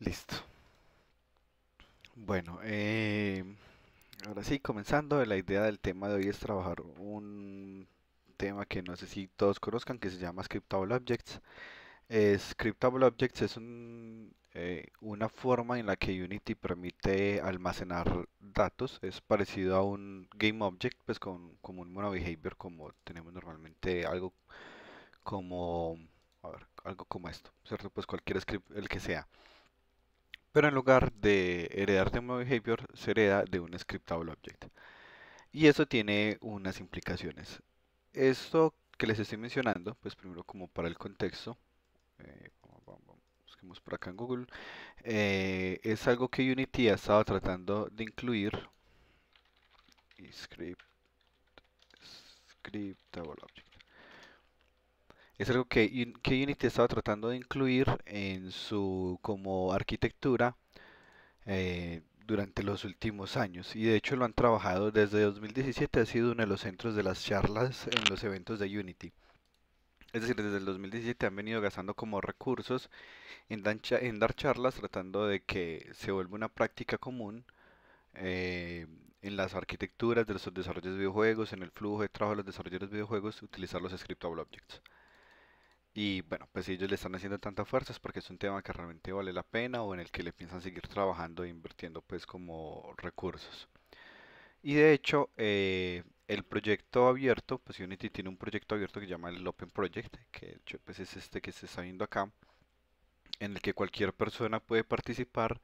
Listo. Bueno, ahora sí, comenzando, la idea del tema de hoy es trabajar un tema que no sé si todos conozcan, que se llama Scriptable Objects. Scriptable Objects es una forma en la que Unity permite almacenar datos. Es parecido a un Game Object, pues como un mono behavior, como tenemos normalmente algo como, a ver, algo como esto, ¿cierto? Pues cualquier script, el que sea. Pero en lugar de heredar de un behavior, se hereda de un scriptable object. Y eso tiene unas implicaciones. Esto que les estoy mencionando, pues primero como para el contexto, busquemos por acá en Google, es algo que Unity ha estado tratando de incluir. Script, scriptable object. Es algo que Unity ha estado tratando de incluir en su como arquitectura durante los últimos años y de hecho lo han trabajado desde 2017, ha sido uno de los centros de las charlas en los eventos de Unity. Es decir, desde el 2017 han venido gastando como recursos en dar charlas tratando de que se vuelva una práctica común eh, en las arquitecturas de los desarrollos de videojuegos, en el flujo de trabajo de los desarrolladores de videojuegos, utilizar los scriptable objects. Y bueno, pues si ellos le están haciendo tantas fuerzas porque es un tema que realmente vale la pena o en el que le piensan seguir trabajando e invirtiendo pues como recursos. Y de hecho, el proyecto abierto, pues Unity tiene un proyecto abierto que se llama el Open Project, que de hecho pues es este que se está viendo acá, en el que cualquier persona puede participar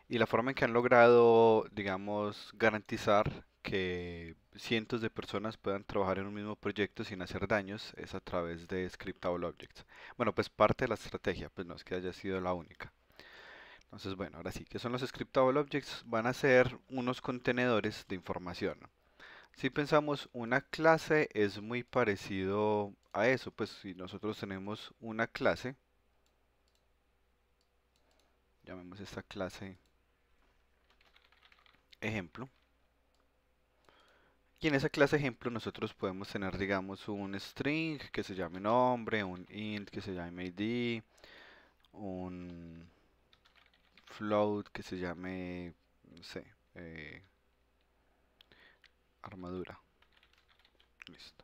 y la forma en que han logrado, digamos, garantizar que cientos de personas puedan trabajar en un mismo proyecto sin hacer daños es a través de Scriptable Objects. Bueno, pues parte de la estrategia, pues no es que haya sido la única. Entonces, bueno, ahora sí, ¿qué son los Scriptable Objects? Van a ser unos contenedores de información. Si pensamos una clase es muy parecido a eso, pues si nosotros tenemos una clase, llamemos esta clase ejemplo, y en esa clase ejemplo nosotros podemos tener, digamos, un string que se llame nombre, un int que se llame id, un float que se llame, no sé, armadura. Listo.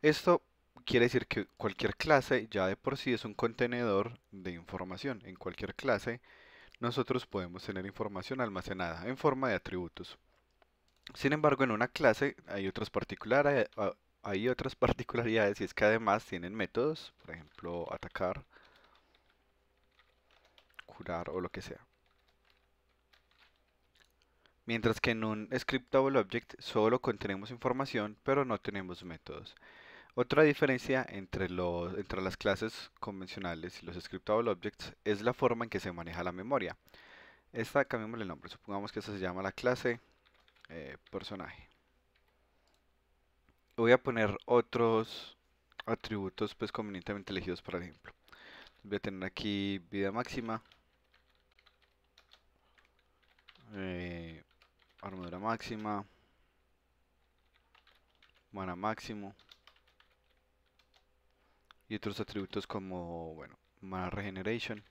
Esto quiere decir que cualquier clase ya de por sí es un contenedor de información. En cualquier clase nosotros podemos tener información almacenada en forma de atributos. Sin embargo, en una clase hay otras particularidades y es que además tienen métodos, por ejemplo, atacar, curar o lo que sea. Mientras que en un scriptable object solo contenemos información, pero no tenemos métodos. Otra diferencia entre las clases convencionales y los scriptable objects es la forma en que se maneja la memoria. Esta, cambiémosle el nombre, supongamos que esta se llama la clase personaje. Voy a poner otros atributos pues convenientemente elegidos para el ejemplo. Voy a tener aquí vida máxima, eh, armadura máxima, mana máximo y otros atributos como, bueno, mana regeneration.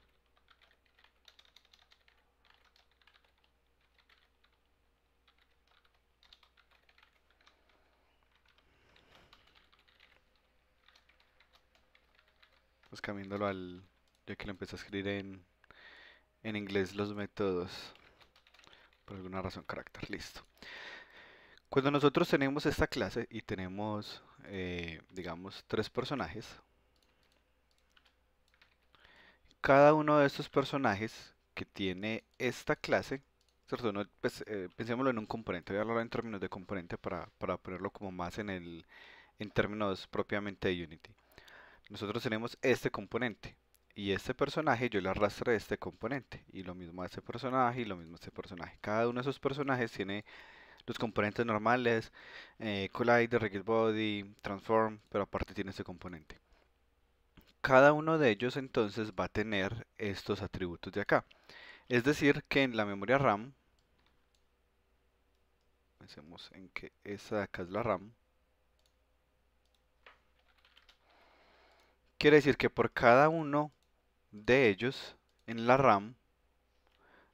Pues cambiándolo ya que lo empecé a escribir en inglés los métodos, por alguna razón carácter, listo. Cuando nosotros tenemos esta clase y tenemos, digamos, tres personajes, cada uno de estos personajes que tiene esta clase, ¿cierto? No, pues, pensémoslo en un componente, voy a hablar en términos de componente para ponerlo como más en términos propiamente de Unity. Nosotros tenemos este componente y este personaje yo le arrastré este componente y lo mismo a este personaje y lo mismo a este personaje. Cada uno de esos personajes tiene los componentes normales, Collider, Rigid Body, Transform, pero aparte tiene este componente. Cada uno de ellos entonces va a tener estos atributos de acá. Es decir, que en la memoria RAM, pensemos en que esa de acá es la RAM, quiere decir que por cada uno de ellos en la RAM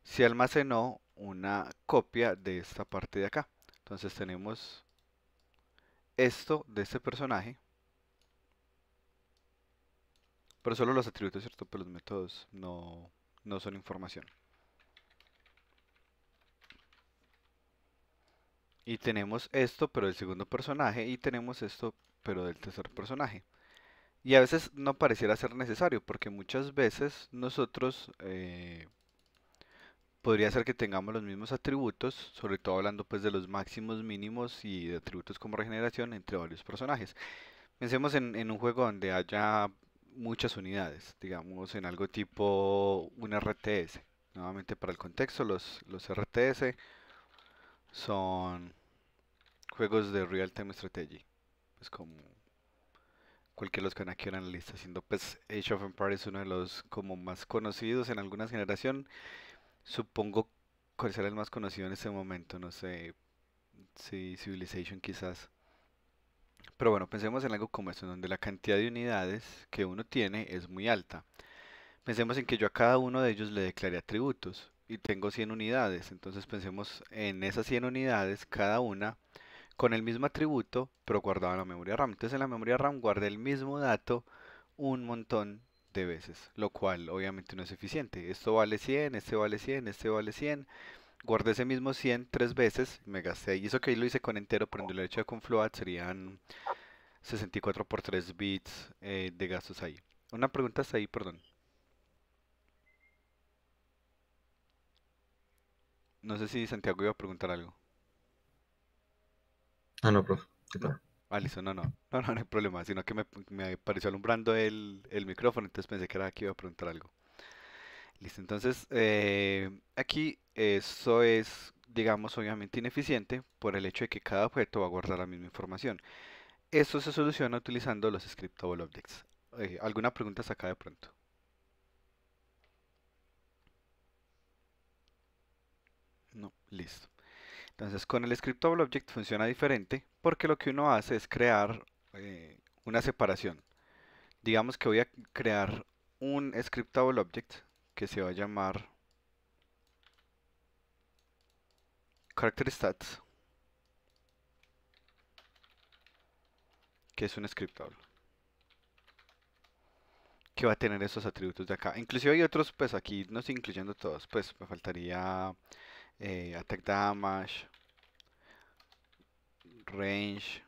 se almacenó una copia de esta parte de acá. Entonces tenemos esto de este personaje, pero solo los atributos, ¿cierto? Pero los métodos no son información. Y tenemos esto, pero del segundo personaje, y tenemos esto, pero del tercer personaje. Y a veces no pareciera ser necesario, porque muchas veces nosotros podría ser que tengamos los mismos atributos, sobre todo hablando pues de los máximos, mínimos y de atributos como regeneración entre varios personajes. Pensemos en un juego donde haya muchas unidades, digamos en algo tipo un RTS. Nuevamente para el contexto, los RTS son juegos de Real Time Strategy, pues como cualquiera de los que van aquí en la lista, siendo pues Age of Empires uno de los como más conocidos en alguna generación. Supongo cuál será el más conocido en este momento, no sé, si Civilization quizás. Pero bueno, pensemos en algo como esto, en donde la cantidad de unidades que uno tiene es muy alta. Pensemos en que yo a cada uno de ellos le declaré atributos y tengo 100 unidades. Entonces pensemos en esas 100 unidades, cada una con el mismo atributo, pero guardado en la memoria RAM. Entonces en la memoria RAM guardé el mismo dato un montón de veces, lo cual obviamente no es eficiente. Esto vale 100, este vale 100, este vale 100. Guardé ese mismo 100 tres veces, me gasté ahí. Eso que ahí lo hice con entero, pero en lo hecho con float serían 64 por 3 bits de gastos ahí. Una pregunta hasta ahí, perdón. No sé si Santiago iba a preguntar algo. Ah, no, profe. ¿Qué No. tal? Ah, listo, no hay problema, sino que me pareció alumbrando el micrófono, entonces pensé que era que iba a preguntar algo. Listo, entonces aquí eso es, digamos, obviamente ineficiente por el hecho de que cada objeto va a guardar la misma información. Esto se soluciona utilizando los scriptable objects. ¿Alguna pregunta hasta acá de pronto? No, listo. Entonces con el scriptable object funciona diferente porque lo que uno hace es crear una separación. Digamos que voy a crear un scriptable object que se va a llamar character stats, que es un scriptable, que va a tener esos atributos de acá. Inclusive hay otros, pues aquí no estoy incluyendo todos, pues me faltaría attack damage, range,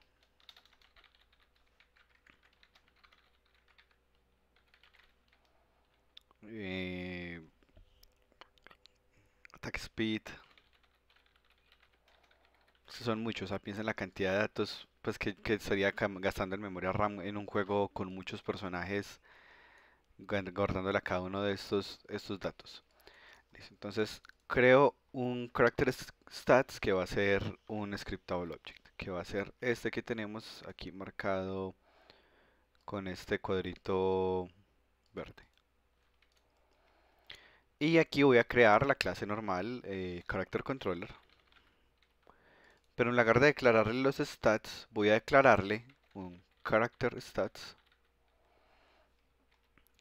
eh, attack speed. Son muchos, o sea, piensa en la cantidad de datos pues que estaría gastando en memoria RAM en un juego con muchos personajes guardándole a cada uno de estos datos. Listo, entonces creo un character stats que va a ser un scriptable object, que va a ser este que tenemos aquí marcado con este cuadrito verde. Y aquí voy a crear la clase normal, character controller, pero en lugar de declararle los stats, voy a declararle un character stats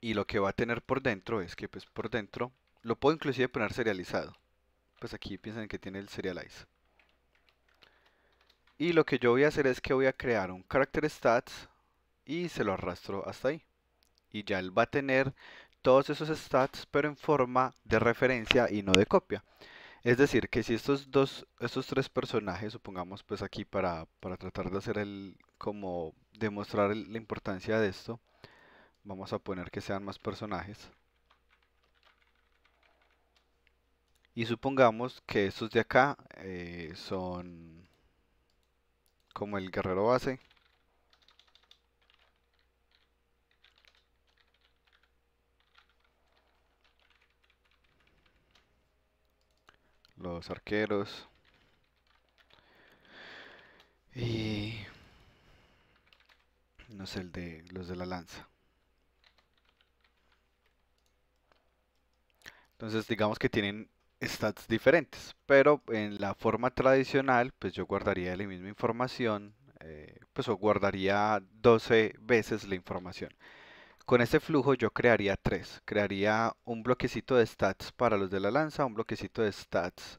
y lo que va a tener por dentro es que pues por dentro lo puedo inclusive poner serializado. Pues aquí piensan que tiene el serialize. Y lo que yo voy a hacer es que voy a crear un character stats y se lo arrastro hasta ahí. Y ya él va a tener todos esos stats, pero en forma de referencia y no de copia. Es decir, que si estos tres personajes, supongamos pues aquí para tratar de hacer como demostrar la importancia de esto, vamos a poner que sean más personajes. Y supongamos que estos de acá son como el guerrero base, los arqueros y no sé, los de la lanza. Entonces digamos que tienen stats diferentes, pero en la forma tradicional pues yo guardaría la misma información, pues o guardaría 12 veces la información. Con este flujo yo crearía tres. Crearía un bloquecito de stats para los de la lanza, un bloquecito de stats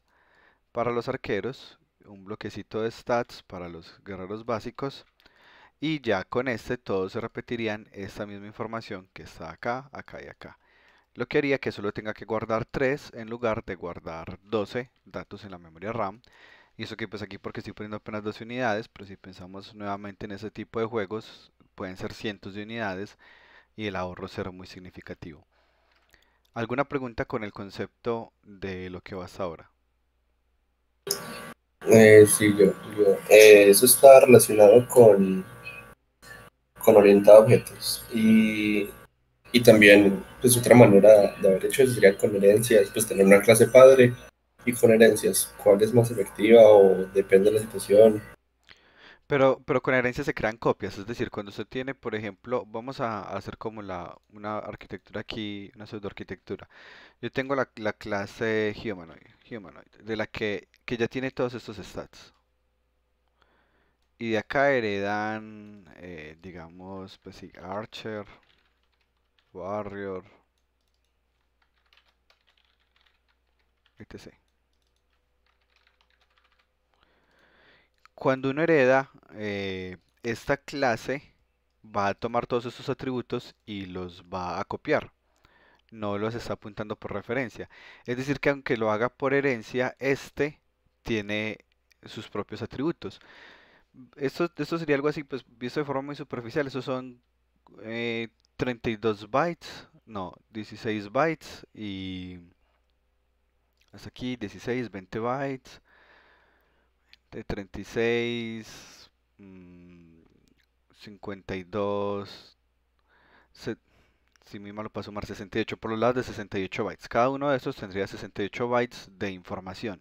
para los arqueros, un bloquecito de stats para los guerreros básicos y ya con este todos se repetirían esta misma información que está acá, acá y acá. Lo que haría que solo tenga que guardar 3 en lugar de guardar 12 datos en la memoria RAM. Y eso que pues aquí porque estoy poniendo apenas 12 unidades, pero si pensamos nuevamente en ese tipo de juegos, pueden ser cientos de unidades y el ahorro será muy significativo. ¿Alguna pregunta con el concepto de lo que va hasta ahora? Sí, yo. Eso está relacionado con orientado a objetos. Y también, pues otra manera de haber hecho eso sería con herencias, pues tener una clase padre y con herencias. ¿Cuál es más efectiva o depende de la situación? Pero con herencia se crean copias, es decir, cuando usted tiene, por ejemplo, vamos a hacer como una arquitectura aquí, una pseudoarquitectura. Yo tengo la clase humanoid, de la que ya tiene todos estos stats. Y de acá heredan, digamos, pues sí, Archer, Warrior, etc. Cuando uno hereda, esta clase va a tomar todos estos atributos y los va a copiar. No los está apuntando por referencia. Es decir, que aunque lo haga por herencia, este tiene sus propios atributos. Esto sería algo así, pues visto de forma muy superficial. Esos son 32 bytes, no, 16 bytes y hasta aquí 16, 20 bytes, de 36, mm, 52, se- si muy malo para sumar 68 por los lados de 68 bytes. Cada uno de estos tendría 68 bytes de información,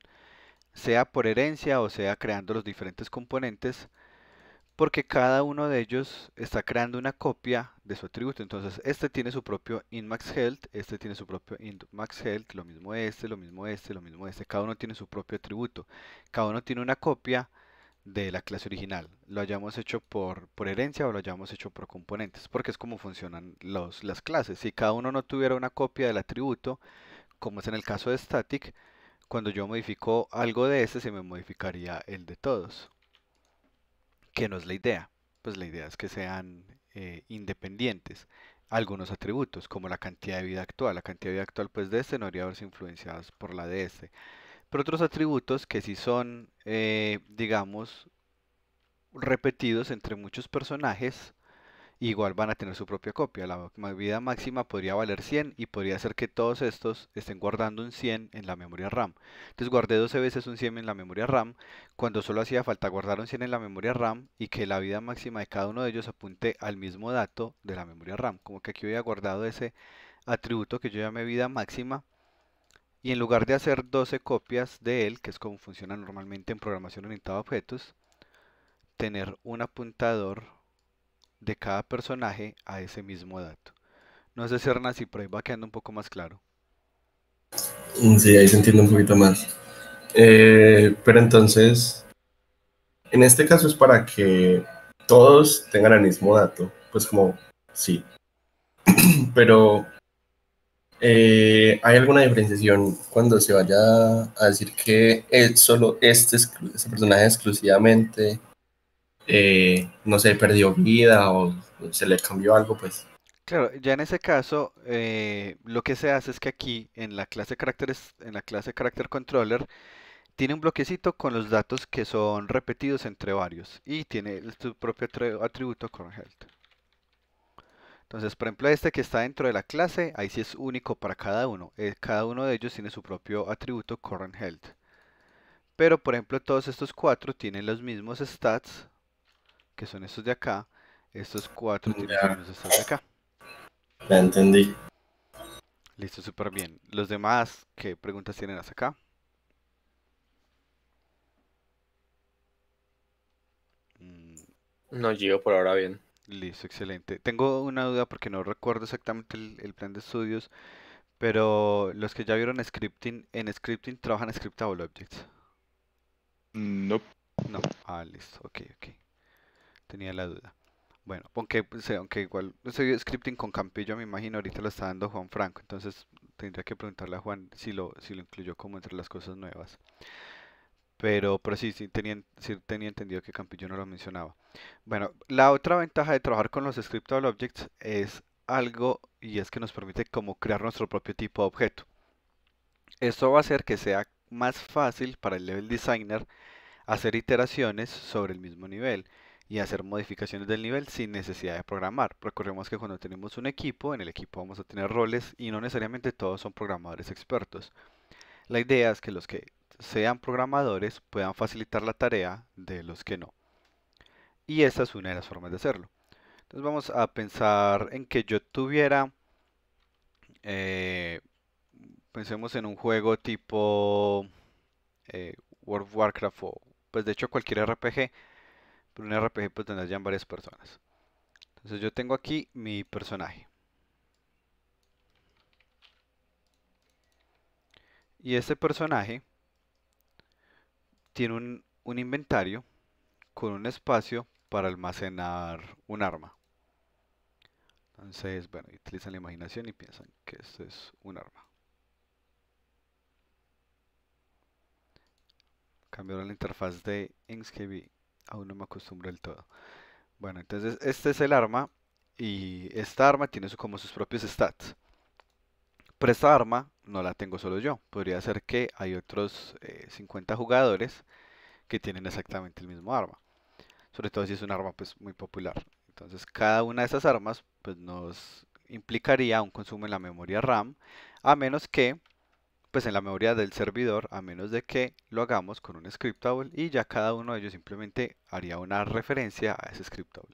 sea por herencia o sea creando los diferentes componentes porque cada uno de ellos está creando una copia de su atributo. Entonces, este tiene su propio inmax health, este tiene su propio inmax health, lo mismo este, lo mismo este, lo mismo este. Cada uno tiene su propio atributo. Cada uno tiene una copia de la clase original. Lo hayamos hecho por herencia o lo hayamos hecho por componentes, porque es como funcionan las clases. Si cada uno no tuviera una copia del atributo, como es en el caso de static, cuando yo modifico algo de este, se me modificaría el de todos que no es la idea. Pues la idea es que sean independientes. Algunos atributos, como la cantidad de vida actual. La cantidad de vida actual pues de este no debería verse influenciadas por la de este. Pero otros atributos que sí son, digamos, repetidos entre muchos personajes, igual van a tener su propia copia. La vida máxima podría valer 100 y podría ser que todos estos estén guardando un 100 en la memoria RAM. Entonces guardé 12 veces un 100 en la memoria RAM cuando solo hacía falta guardar un 100 en la memoria RAM y que la vida máxima de cada uno de ellos apunte al mismo dato de la memoria RAM. Como que aquí había guardado ese atributo que yo llamé vida máxima y en lugar de hacer 12 copias de él, que es como funciona normalmente en programación orientada a objetos, tener un apuntador de cada personaje a ese mismo dato. No sé si Hernán, si por ahí va quedando un poco más claro. Sí, ahí se entiende un poquito más. Pero entonces, en este caso es para que todos tengan el mismo dato. Pues como, sí. Pero ¿hay alguna diferenciación cuando se vaya a decir que es solo este personaje exclusivamente, no sé, perdió vida o se le cambió algo? Pues Claro, ya en ese caso, lo que se hace es que aquí en la clase caracteres, en la clase character controller, tiene un bloquecito con los datos que son repetidos entre varios y tiene su propio atributo current health. Entonces, por ejemplo, este que está dentro de la clase, ahí sí es único para cada uno. Cada uno de ellos tiene su propio atributo current health. Pero, por ejemplo, todos estos cuatro tienen los mismos stats, que son estos de acá. Estos cuatro tienen sus ya, mismos stats de acá. ya entendí. Listo, súper bien. Los demás, ¿qué preguntas tienen hasta acá? Mm, No, Gio, por ahora bien. listo, excelente. Tengo una duda porque no recuerdo exactamente el plan de estudios, pero los que ya vieron scripting, en scripting trabajan scriptable objects. Nope. No. Ah, listo. Ok, ok. Tenía la duda. Bueno, aunque, pues, aunque igual estoy scripting con Campillo, me imagino, ahorita lo está dando Juan Franco, entonces tendría que preguntarle a Juan si lo incluyó como entre las cosas nuevas. Pero sí, sí tenía entendido que Campillo no lo mencionaba. Bueno, la otra ventaja de trabajar con los Scriptable Objects es algo, y es que nos permite como crear nuestro propio tipo de objeto. Esto va a hacer que sea más fácil para el level designer hacer iteraciones sobre el mismo nivel y hacer modificaciones del nivel sin necesidad de programar. Recordemos que cuando tenemos un equipo, en el equipo vamos a tener roles y no necesariamente todos son programadores expertos. La idea es que los que sean programadores puedan facilitar la tarea de los que no. Y esta es una de las formas de hacerlo. Entonces vamos a pensar en que yo tuviera, eh, pensemos en un juego tipo eh, World of Warcraft o pues de hecho cualquier RPG, pero un RPG pues donde hayan varias personas. Entonces yo tengo aquí mi personaje. Y este personaje tiene un inventario con un espacio para almacenar un arma. Entonces, bueno, utilizan la imaginación y piensan que esto es un arma. Cambiaron la interfaz de Inkscape y aún no me acostumbro del todo. Bueno, entonces este es el arma y esta arma tiene como sus propios stats. Pero esta arma no la tengo solo yo. Podría ser que hay otros 50 jugadores que tienen exactamente el mismo arma. Sobre todo si es un arma pues muy popular. Entonces cada una de esas armas pues nos implicaría un consumo en la memoria RAM, a menos que pues en la memoria del servidor, a menos de que lo hagamos con un scriptable y ya cada uno de ellos simplemente haría una referencia a ese scriptable.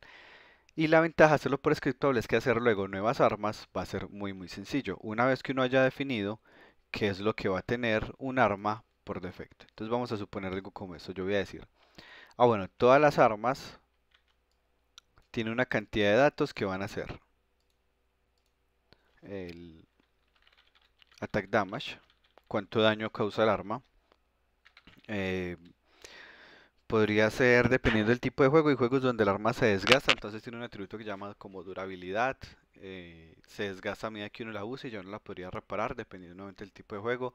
Y la ventaja de hacerlo por scriptable es que hacer luego nuevas armas va a ser muy sencillo. Una vez que uno haya definido qué es lo que va a tener un arma por defecto. Entonces vamos a suponer algo como esto. Yo voy a decir, bueno, todas las armas tienen una cantidad de datos que van a ser el attack damage, cuánto daño causa el arma. eh, Podría ser dependiendo del tipo de juego. Hay juegos donde el arma se desgasta, entonces tiene un atributo que se llama como durabilidad. Se desgasta a medida que uno la usa y yo no la podría reparar dependiendo nuevamente del tipo de juego.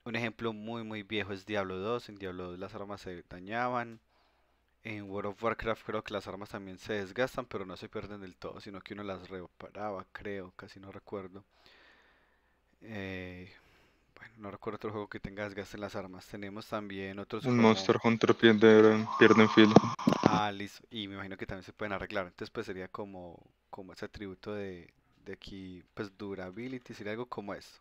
Un ejemplo muy viejo es Diablo 2. En Diablo 2 las armas se dañaban. En World of Warcraft creo que las armas también se desgastan, pero no se pierden del todo, sino que uno las reparaba, creo, casi no recuerdo. Eh, bueno, no recuerdo otro juego que tenga desgaste en las armas. Tenemos también otros En como... Monster Hunter pierden filo. Ah, listo. Y me imagino que también se pueden arreglar. Entonces, pues sería como ese atributo de aquí, pues durability, sería algo como esto.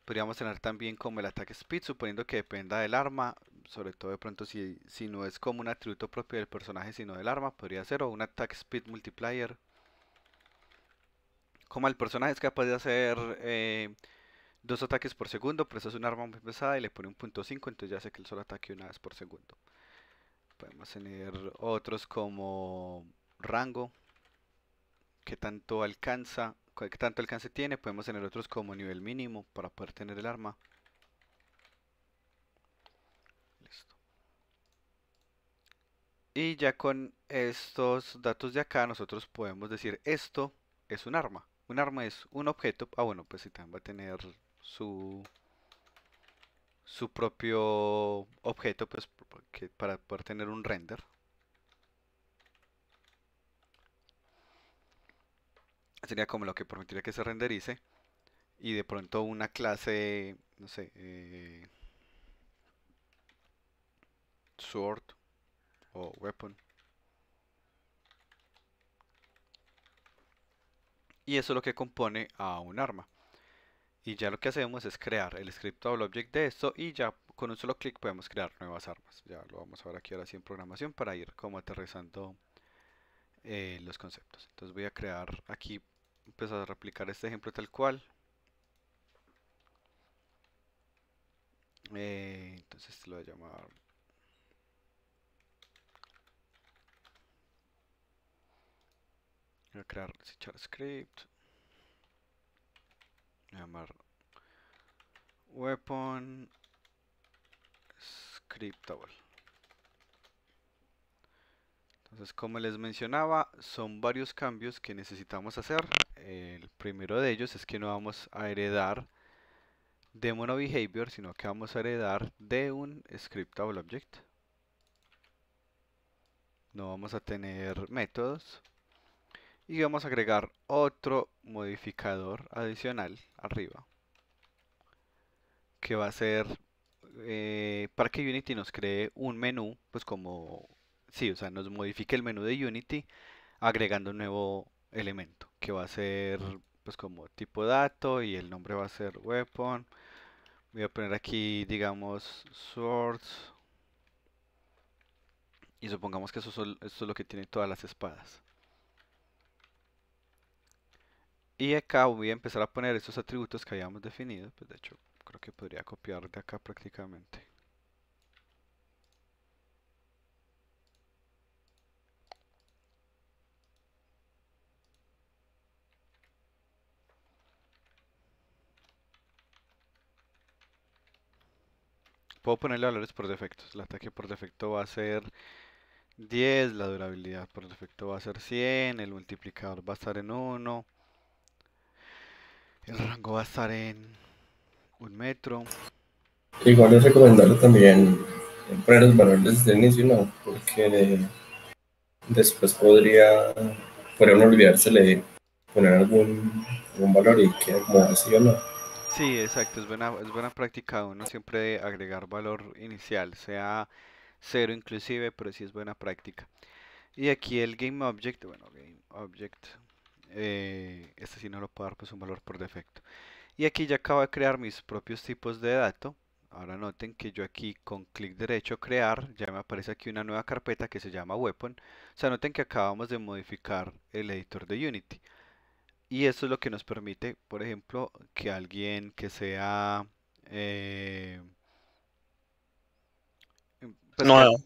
Podríamos tener también como el attack speed, suponiendo que dependa del arma, sobre todo de pronto si no es como un atributo propio del personaje, sino del arma, podría ser, o un attack speed multiplier. Como el personaje es capaz de hacer 2 ataques por segundo, pero eso es un arma muy pesada y le pone un punto 5, entonces ya sé que él solo ataque una vez por segundo. Podemos tener otros como rango, que tanto alcanza, que tanto alcance tiene. Podemos tener otros como nivel mínimo para poder tener el arma. Listo. Y ya con estos datos de acá nosotros podemos decir esto es un arma. Un arma es un objeto. Ah, bueno, pues si también va a tener su, su propio objeto pues para poder tener un render. Sería como lo que permitiría que se renderice. Y de pronto una clase, no sé, sword o weapon. Y eso es lo que compone a un arma. Y ya lo que hacemos es crear el scriptable object de esto y ya con un solo clic podemos crear nuevas armas. Ya lo vamos a ver aquí ahora sí en programación para ir como aterrizando los conceptos. Entonces voy a crear aquí, empezar a replicar este ejemplo tal cual. Entonces lo voy a llamar, voy a crear script, voy a llamar weapon scriptable. Entonces, como les mencionaba, son varios cambios que necesitamos hacer. El primero de ellos es que no vamos a heredar de MonoBehavior, sino que vamos a heredar de un scriptable object. No vamos a tener métodos. Y vamos a agregar otro modificador adicional arriba, que va a ser para que Unity nos cree un menú, pues como, sí, o sea, nos modifique el menú de Unity agregando un nuevo elemento, que va a ser pues como tipo dato y el nombre va a ser weapon. Voy a poner aquí, digamos, swords. Y supongamos que esto es lo que tienen todas las espadas. Y acá voy a empezar a poner estos atributos que habíamos definido. Pues de hecho, creo que podría copiar de acá prácticamente. Puedo ponerle valores por defecto. El ataque por defecto va a ser 10, la durabilidad por defecto va a ser 100, el multiplicador va a estar en 1, el rango va a estar en 1 metro. Igual es recomendable también poner los valores desde el inicio, ¿no? Porque después podría uno olvidársele de poner algún valor y queda como así o no. Sí, exacto, es buena práctica uno siempre agregar valor inicial, sea cero inclusive, pero sí es buena práctica. Y aquí el GameObject, bueno, GameObject, este sí no lo puedo dar pues un valor por defecto. Y aquí ya acabo de crear mis propios tipos de dato. Ahora noten que yo aquí con clic derecho crear, ya me aparece aquí una nueva carpeta que se llama Weapon. O sea, noten que acabamos de modificar el editor de Unity. Y esto es lo que nos permite, por ejemplo, que alguien que sea, eh, pues que, Nuevo.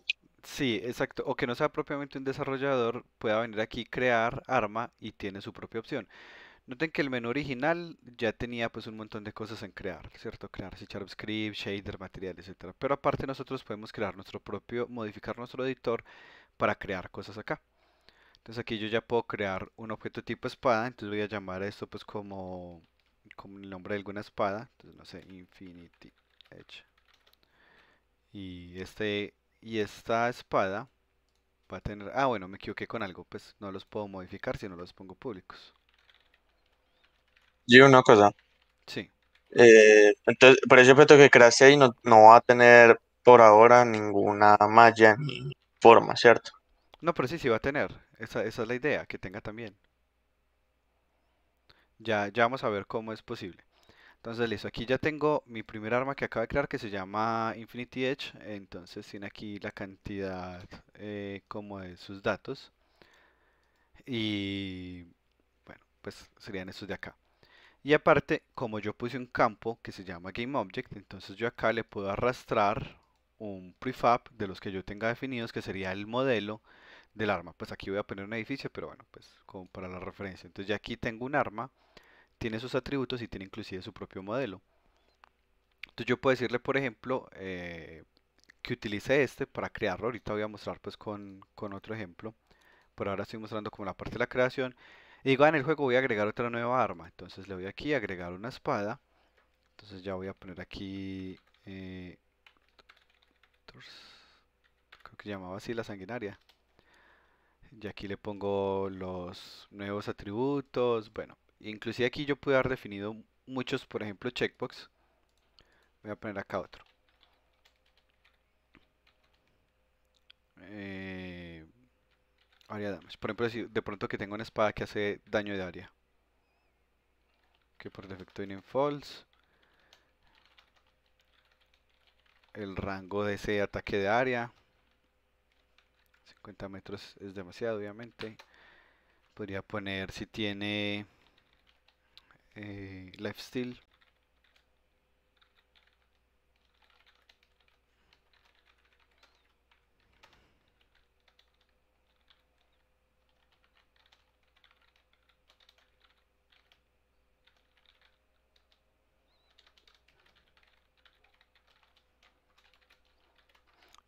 sí, exacto, o que no sea propiamente un desarrollador, pueda venir aquí, crear arma y tiene su propia opción. Noten que el menú original ya tenía pues un montón de cosas en crear, ¿cierto? Crear C# script, shader, material, etcétera. Pero aparte nosotros podemos crear nuestro propio, modificar nuestro editor para crear cosas acá. Entonces aquí yo ya puedo crear un objeto tipo espada, entonces voy a llamar a esto pues como el nombre de alguna espada, entonces no sé, Infinity Edge. Y y esta espada va a tener, ah bueno, me equivoqué con algo, pues no los puedo modificar si no los pongo públicos. Y una cosa, Sí. entonces, por ese objeto que creaste ahí no va a tener por ahora ninguna malla ni forma, ¿cierto? No, pero sí, sí va a tener. Esa es la idea, que tenga también. Ya vamos a ver cómo es posible. Entonces, listo. Aquí ya tengo mi primer arma que acabo de crear que se llama Infinity Edge. Entonces, tiene aquí la cantidad como de sus datos. Y bueno, pues serían estos de acá. Y aparte, como yo puse un campo que se llama GameObject, entonces yo acá le puedo arrastrar un prefab de los que yo tenga definidos, que sería el modelo del arma. Pues aquí voy a poner un edificio, pero bueno, pues como para la referencia. Entonces ya aquí tengo un arma, tiene sus atributos y tiene inclusive su propio modelo. Entonces yo puedo decirle, por ejemplo, que utilice este para crearlo. Ahorita voy a mostrar pues con otro ejemplo. Por ahora estoy mostrando como la parte de la creación. Y digo, en el juego voy a agregar otra nueva arma. Entonces le voy aquí a agregar una espada. Entonces ya voy a poner aquí, creo que llamaba así la sanguinaria. Y aquí le pongo los nuevos atributos. Bueno, inclusive aquí yo puedo haber definido muchos, por ejemplo, checkbox. Voy a poner acá otro. Eh, Área damage. Por ejemplo, si de pronto que tengo una espada que hace daño de área. Que por defecto viene en false. El rango de ese ataque de área. 50 metros es demasiado, obviamente. Podría poner si tiene lifesteal.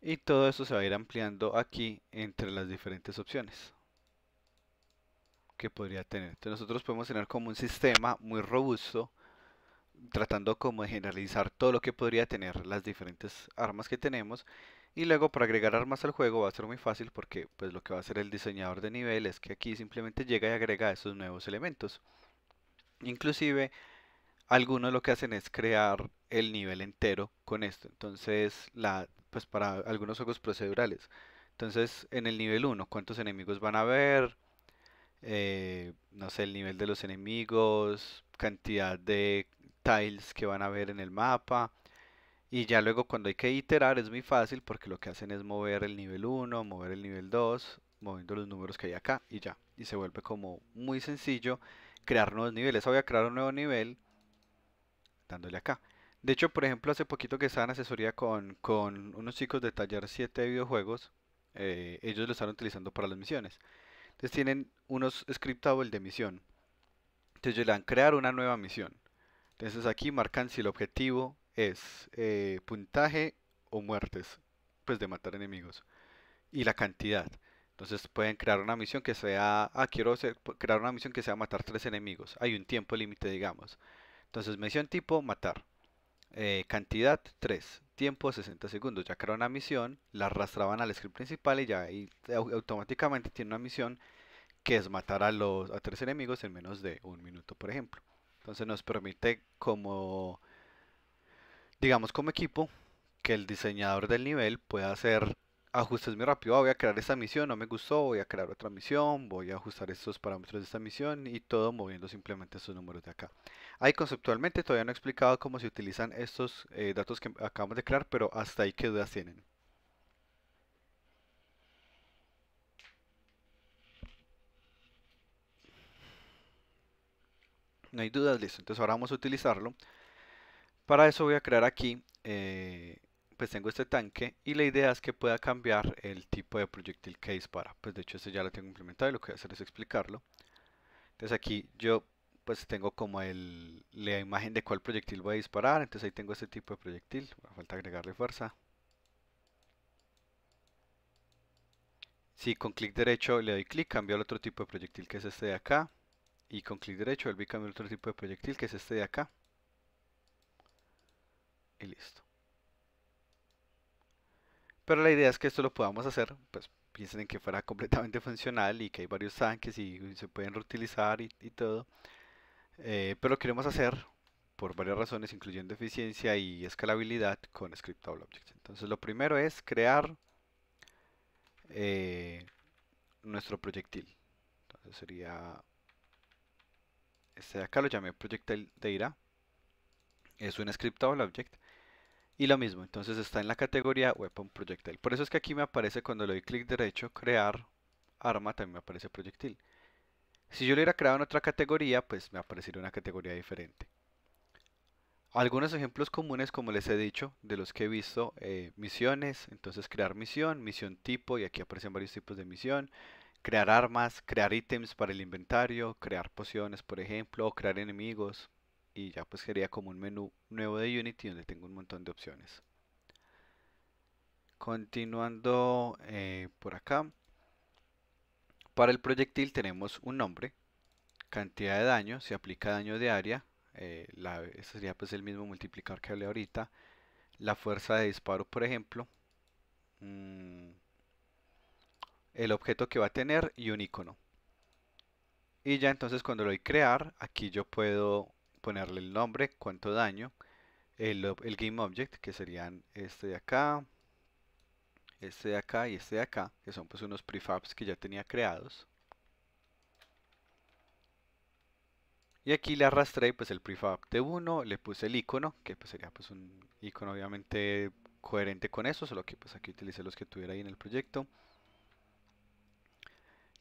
Y todo eso se va a ir ampliando aquí entre las diferentes opciones que podría tener. Entonces nosotros podemos tener como un sistema muy robusto, tratando como de generalizar todo lo que podría tener las diferentes armas que tenemos. Y luego para agregar armas al juego va a ser muy fácil porque pues lo que va a hacer el diseñador de nivel es que aquí simplemente llega y agrega esos nuevos elementos. Inclusive algunos lo que hacen es crear el nivel entero con esto. Entonces, pues para algunos juegos procedurales. Entonces, en el nivel uno, ¿cuántos enemigos van a haber? No sé, el nivel de los enemigos, cantidad de tiles que van a ver en el mapa. Y ya luego cuando hay que iterar es muy fácil porque lo que hacen es mover el nivel uno, mover el nivel 2, moviendo los números que hay acá y ya. Y se vuelve como muy sencillo crear nuevos niveles. Voy a crear un nuevo nivel dándole acá. De hecho, por ejemplo, hace poquito que estaba en asesoría con unos chicos de Taller 7 de videojuegos, ellos lo están utilizando para las misiones. Entonces tienen unos scriptables de misión. Entonces ellos le dan crear una nueva misión. Entonces aquí marcan si el objetivo es puntaje o muertes, pues de matar enemigos. Y la cantidad. Entonces pueden crear una misión que sea, crear una misión que sea matar 3 enemigos. Hay un tiempo límite, digamos. Entonces misión tipo matar. Cantidad 3, tiempo 60 segundos. Ya creó una misión, la arrastraban al script principal y ya ahí automáticamente tiene una misión que es matar a 3 enemigos en menos de un minuto, por ejemplo. Entonces nos permite como, digamos como equipo, que el diseñador del nivel pueda hacer ajustes muy rápido. Voy a crear esta misión, no me gustó, voy a crear otra misión, voy a ajustar estos parámetros de esta misión y todo moviendo simplemente estos números de acá. Ahí conceptualmente todavía no he explicado cómo se utilizan estos datos que acabamos de crear, pero hasta ahí qué dudas tienen. No hay dudas, listo. Entonces ahora vamos a utilizarlo. Para eso voy a crear aquí, pues tengo este tanque y la idea es que pueda cambiar el tipo de proyectil que dispara. Pues de hecho este ya lo tengo implementado y lo que voy a hacer es explicarlo. Entonces aquí yo pues tengo como la imagen de cuál proyectil voy a disparar. Entonces ahí tengo este tipo de proyectil. Me falta agregarle fuerza. Si con clic derecho le doy clic, cambio al otro tipo de proyectil que es este de acá. Y con clic derecho vuelvo y cambio al otro tipo de proyectil que es este de acá. Y listo. Pero la idea es que esto lo podamos hacer, pues piensen en que fuera completamente funcional y que hay varios tanques y se pueden reutilizar y todo. Pero lo queremos hacer por varias razones, incluyendo eficiencia y escalabilidad con Scriptable Objects. Entonces lo primero es crear eh, nuestro proyectil. Entonces sería este de acá, lo llamé Projectile Data. Es un Scriptable Object. Y lo mismo, entonces está en la categoría Weapon Projectile. Por eso es que aquí me aparece cuando le doy clic derecho, crear arma, también me aparece proyectil. Si yo lo hubiera creado en otra categoría, pues me aparecería una categoría diferente. Algunos ejemplos comunes, como les he dicho, de los que he visto, misiones, entonces crear misión, misión tipo, y aquí aparecen varios tipos de misión, crear armas, crear ítems para el inventario, crear pociones, por ejemplo, o crear enemigos, y ya pues sería como un menú nuevo de Unity donde tengo un montón de opciones. Continuando por acá, para el proyectil tenemos un nombre, cantidad de daño, se aplica daño de área, ese sería pues el mismo multiplicador que hablé ahorita, la fuerza de disparo por ejemplo, mm, el objeto que va a tener y un icono. Y ya entonces cuando lo doy crear, aquí yo puedo ponerle el nombre, cuánto daño, el game object, que serían este de acá y este de acá, que son pues unos prefabs que ya tenía creados. Y aquí le arrastré pues el prefab de uno, le puse el icono, que pues sería pues un icono obviamente coherente con eso, solo que pues aquí utilicé los que tuviera ahí en el proyecto.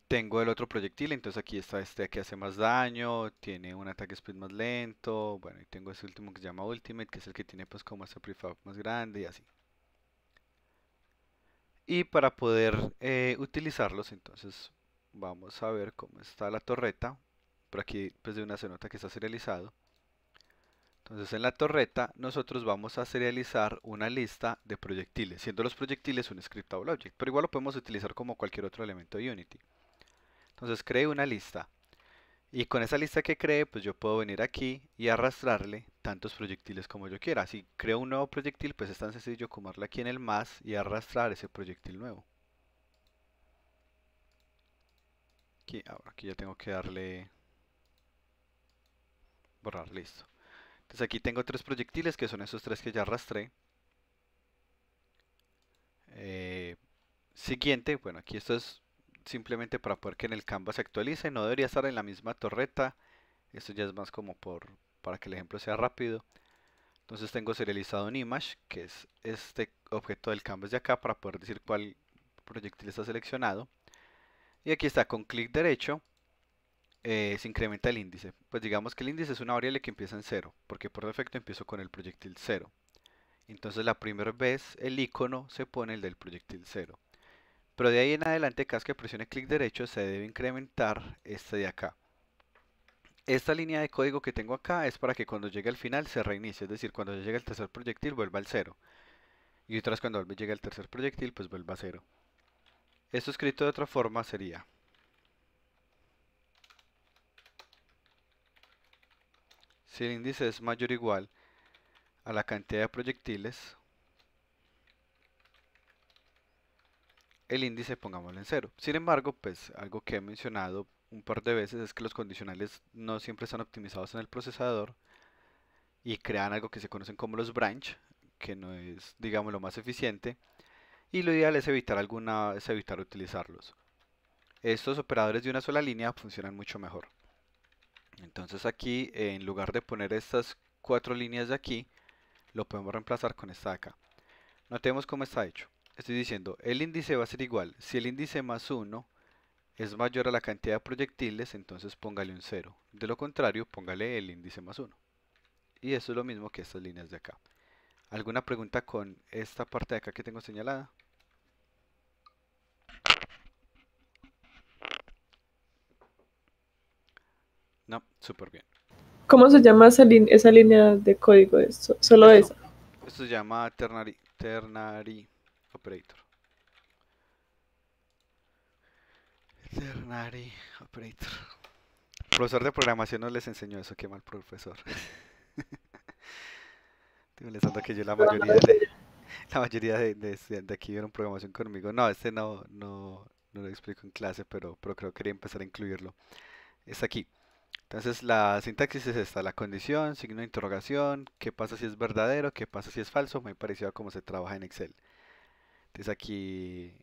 Tengo el otro proyectil, entonces aquí está este que hace más daño, tiene un ataque speed más lento, bueno, y tengo este último que se llama Ultimate, que es el que tiene pues como este prefab más grande y así. Y para poder utilizarlos, entonces vamos a ver cómo está la torreta. Por aquí pues de una se nota que está serializado. Entonces en la torreta nosotros vamos a serializar una lista de proyectiles, siendo los proyectiles un scriptable object, pero igual lo podemos utilizar como cualquier otro elemento de Unity. Entonces cree una lista y con esa lista que cree, pues yo puedo venir aquí y arrastrarle tantos proyectiles como yo quiera. Si creo un nuevo proyectil, pues es tan sencillo como darle aquí en el más y arrastrar ese proyectil nuevo. Aquí, ahora aquí ya tengo que darle borrar, listo. Entonces aquí tengo 3 proyectiles que son esos 3 que ya arrastré. Siguiente, bueno, aquí esto es simplemente para poder que en el canvas se actualice, no debería estar en la misma torreta, esto ya es más como para que el ejemplo sea rápido. Entonces tengo serializado un image, que es este objeto del canvas de acá, para poder decir cuál proyectil está seleccionado. Y aquí está, con clic derecho, se incrementa el índice. Pues digamos que el índice es una variable que empieza en 0, porque por defecto empiezo con el proyectil 0. Entonces la primera vez el icono se pone el del proyectil 0. Pero de ahí en adelante, cada vez que presione clic derecho, se debe incrementar este de acá. Esta línea de código que tengo acá es para que cuando llegue al final se reinicie, es decir, cuando llegue el tercer proyectil vuelva al 0. Y otra vez cuando llegue al tercer proyectil, pues vuelva a 0. Esto escrito de otra forma sería: si el índice es mayor o igual a la cantidad de proyectiles, el índice pongámoslo en 0. Sin embargo, pues algo que he mencionado un par de veces es que los condicionales no siempre están optimizados en el procesador y crean algo que se conocen como los branch, que no es, digamos, lo más eficiente, y lo ideal es evitar utilizarlos. Estos operadores de una sola línea funcionan mucho mejor. Entonces aquí, en lugar de poner estas 4 líneas de aquí, lo podemos reemplazar con esta de acá. Notemos cómo está hecho. Estoy diciendo, el índice va a ser igual. Si el índice más 1 es mayor a la cantidad de proyectiles, entonces póngale un 0. De lo contrario, póngale el índice más 1. Y eso es lo mismo que estas líneas de acá. ¿Alguna pregunta con esta parte de acá que tengo señalada? No, súper bien. ¿Cómo se llama esa línea de código? Solo Esto, esa. esto se llama ternary operator. Ternary operator. El profesor de programación no les enseñó eso, qué mal profesor. Estoy pensando que yo la mayoría de aquí vieron programación conmigo. No, este no lo explico en clase, pero creo que quería empezar a incluirlo. Está aquí. Entonces la sintaxis es esta: la condición, signo de interrogación, qué pasa si es verdadero, qué pasa si es falso, muy parecido a cómo se trabaja en Excel. Entonces aquí,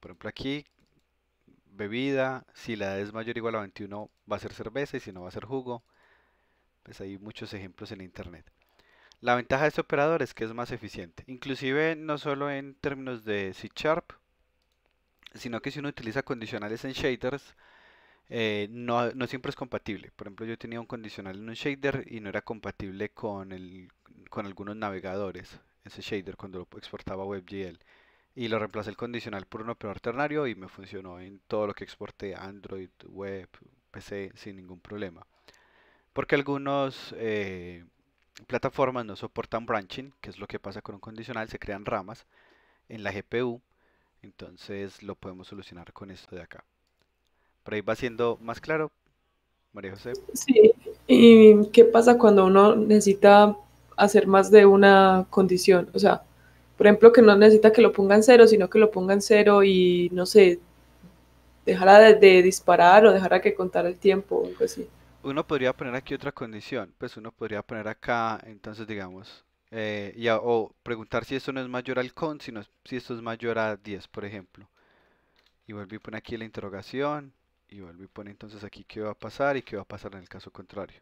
por ejemplo aquí, bebida, si la edad es mayor o igual a 21 va a ser cerveza y si no va a ser jugo. Pues hay muchos ejemplos en internet. La ventaja de este operador es que es más eficiente, inclusive no solo en términos de C#, sino que si uno utiliza condicionales en shaders, no siempre es compatible. Por ejemplo, yo tenía un condicional en un shader y no era compatible con algunos navegadores, ese shader, cuando lo exportaba a WebGL. Y lo reemplacé el condicional por un operador ternario y me funcionó en todo lo que exporté: Android, web, PC, sin ningún problema. Porque algunos plataformas no soportan branching, que es lo que pasa con un condicional, se crean ramas en la GPU. Entonces lo podemos solucionar con esto de acá. Por ahí va siendo más claro, María José. Sí. ¿Y qué pasa cuando uno necesita hacer más de una condición? O sea, por ejemplo, que no necesita que lo pongan 0, sino que lo pongan 0 y, no sé, dejara de disparar o dejara que contara el tiempo o algo así. Uno podría poner aquí otra condición, pues uno podría poner acá, entonces digamos, o preguntar si esto no es mayor al count, sino si esto es mayor a 10, por ejemplo. Y vuelve y pone aquí la interrogación, y vuelve y pone entonces aquí qué va a pasar y qué va a pasar en el caso contrario.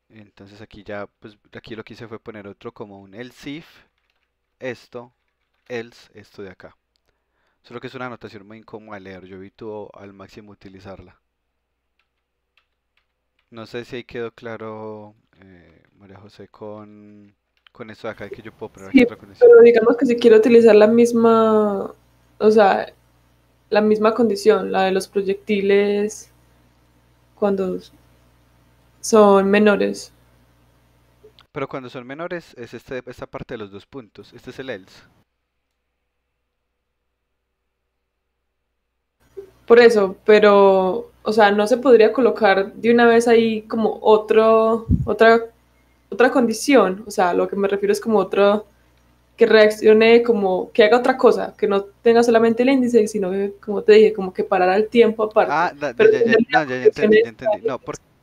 Entonces aquí ya, pues aquí lo que hice fue poner otro como un else if, esto, else, esto de acá. Solo que es una anotación muy incómoda de leer, yo evito al máximo utilizarla. No sé si ahí quedó claro, María José, con esto de acá, que yo puedo poner aquí Sí, otra condición. pero digamos que si quiero utilizar la misma, o sea, la misma condición, la de los proyectiles, cuando son menores. Pero cuando son menores es esta parte de los dos puntos. Este es el else. Por eso, pero, o sea, no se podría colocar de una vez ahí como otra condición. O sea, lo que me refiero es como otro que reaccione, como que haga otra cosa, que no tenga solamente el índice, sino que, como te dije, como que parara el tiempo aparte. Ah, Pero no, ya funcione entendí, ya entendí. No,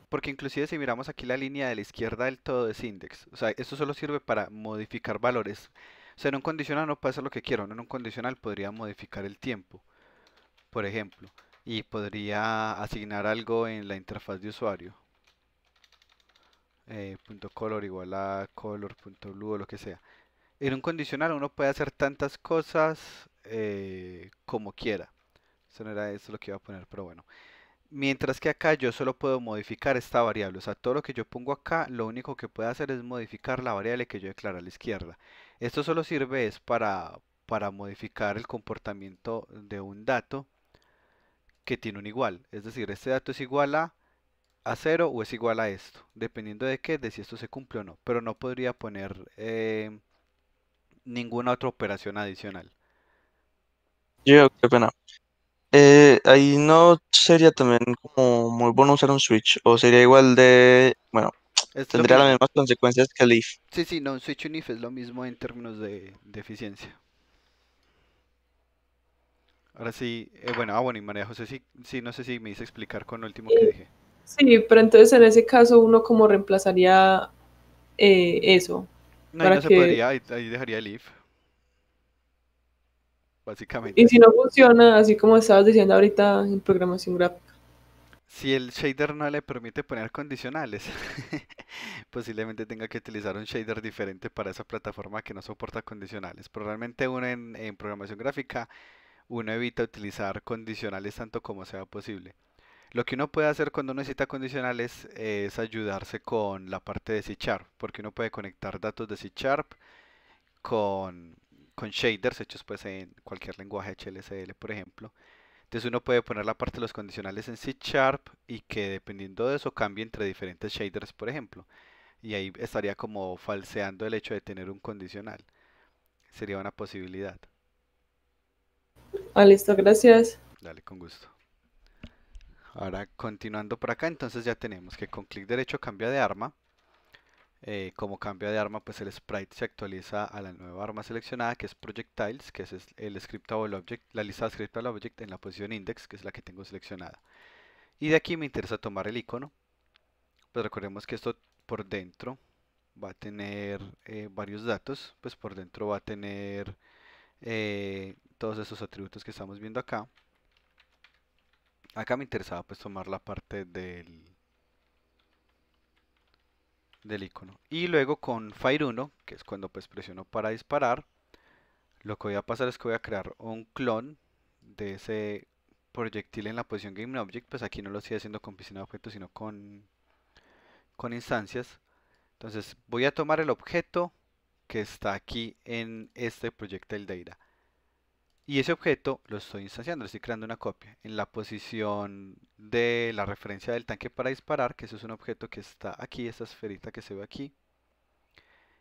porque inclusive si miramos aquí la línea de la izquierda del todo es index. O sea, esto solo sirve para modificar valores. O sea, en un condicional no puede hacer lo que quiero. En un condicional podría modificar el tiempo, por ejemplo. Y podría asignar algo en la interfaz de usuario. Punto color igual a color punto blue o lo que sea. En un condicional uno puede hacer tantas cosas como quiera. Eso no era eso lo que iba a poner, pero bueno. Mientras que acá yo solo puedo modificar esta variable. O sea, todo lo que yo pongo acá, lo único que puedo hacer es modificar la variable que yo declaro a la izquierda. Esto solo sirve es para modificar el comportamiento de un dato que tiene un igual. Es decir, este dato es igual a 0 o es igual a esto. Dependiendo de qué, de si esto se cumple o no. Pero no podría poner ninguna otra operación adicional. Yo, qué pena. Ahí no sería también como muy bueno usar un switch, o sería igual de, bueno, Es lo tendría las mismo. mismas consecuencias que el if. Sí, sí, no, un switch un if es lo mismo en términos de eficiencia. Ahora sí, bueno, bueno, y María José, sí, sí, no sé si me hice explicar con lo último que dije. Sí, pero entonces en ese caso uno como reemplazaría eso, No, ahí para no se que, podría, ahí dejaría el if, y básicamente. si no funciona, así como estabas diciendo ahorita en programación gráfica. Si el shader no le permite poner condicionales, posiblemente tenga que utilizar un shader diferente para esa plataforma que no soporta condicionales. Pero realmente uno en programación gráfica, uno evita utilizar condicionales tanto como sea posible. Lo que uno puede hacer cuando uno necesita condicionales es ayudarse con la parte de C Sharp, porque uno puede conectar datos de C Sharp con, con shaders hechos pues en cualquier lenguaje HLCL, por ejemplo. Entonces uno puede poner la parte de los condicionales en C Sharp y que dependiendo de eso cambie entre diferentes shaders, por ejemplo. Y ahí estaría como falseando el hecho de tener un condicional. Sería una posibilidad. Ah, listo, gracias. Dale, con gusto. Ahora continuando por acá, entonces ya tenemos que con clic derecho cambia de arma. Como cambia de arma, pues el sprite se actualiza a la nueva arma seleccionada, que es Projectiles, que es el scriptable object, la lista de scriptable object en la posición index, que es la que tengo seleccionada. Y de aquí me interesa tomar el icono. Pues recordemos que esto por dentro va a tener varios datos. Pues por dentro va a tener todos esos atributos que estamos viendo acá. Acá me interesaba pues tomar la parte del icono. Y luego con Fire 1, que es cuando pues presiono para disparar, lo que voy a pasar es que voy a crear un clon de ese proyectil en la posición GameObject. Pues aquí no lo estoy haciendo con piscina de objetos, sino con instancias. Entonces voy a tomar el objeto que está aquí en este projectile data. Y ese objeto lo estoy instanciando, le estoy creando una copia en la posición de la referencia del tanque para disparar, que eso es un objeto que está aquí, esa esferita que se ve aquí.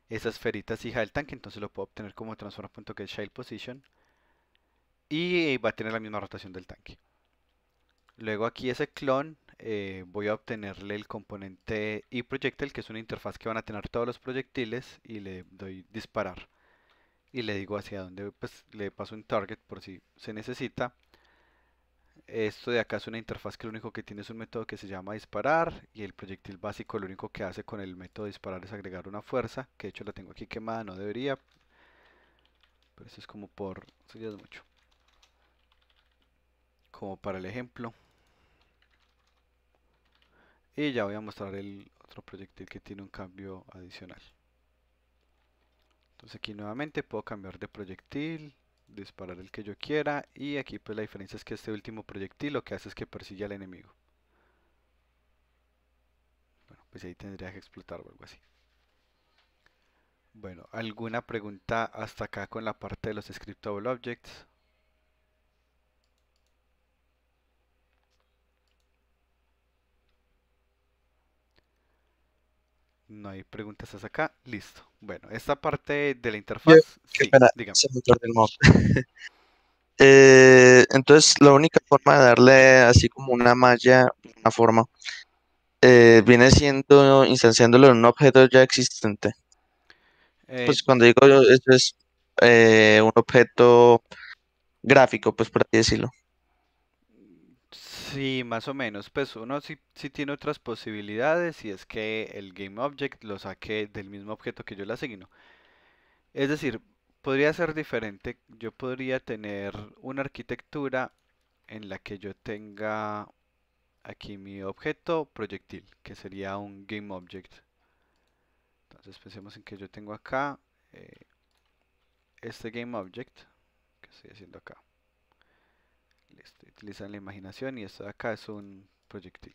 Esa esferita es hija del tanque, entonces lo puedo obtener como transform.getChildPosition y va a tener la misma rotación del tanque. Luego aquí ese clon voy a obtenerle el componente eProjectile, que es una interfaz que van a tener todos los proyectiles, y le doy disparar. Y le digo hacia dónde, pues le paso un target por si se necesita. Esto de acá es una interfaz que lo único que tiene es un método que se llama disparar, y el proyectil básico lo único que hace con el método disparar es agregar una fuerza, que de hecho la tengo aquí quemada, no debería, pero eso es como eso ya es mucho. Como para el ejemplo. Y ya voy a mostrar el otro proyectil que tiene un cambio adicional. Entonces aquí nuevamente puedo cambiar de proyectil, disparar el que yo quiera, y aquí pues la diferencia es que este último proyectil lo que hace es que persigue al enemigo. Bueno, pues ahí tendría que explotar o algo así. Bueno, ¿alguna pregunta hasta acá con la parte de los scriptable objects? No hay preguntas hasta acá. Listo. Bueno, esta parte de la Yo, interfaz, qué sí, pena, dígame. se me perdió el mouse. Entonces, la única forma de darle así como una malla, una forma, viene siendo instanciándolo en un objeto ya existente. Eh, Pues cuando digo yo, eso es un objeto gráfico, pues por así decirlo. sí, más o menos. Pues uno sí tiene otras posibilidades y es que el GameObject lo saque del mismo objeto que yo le asigno. Es decir, podría ser diferente. Yo podría tener una arquitectura en la que yo tenga aquí mi objeto proyectil, que sería un GameObject. Entonces pensemos en que yo tengo acá eh, este GameObject que estoy haciendo acá. Listo, utilizan la imaginación y esto de acá es un proyectil.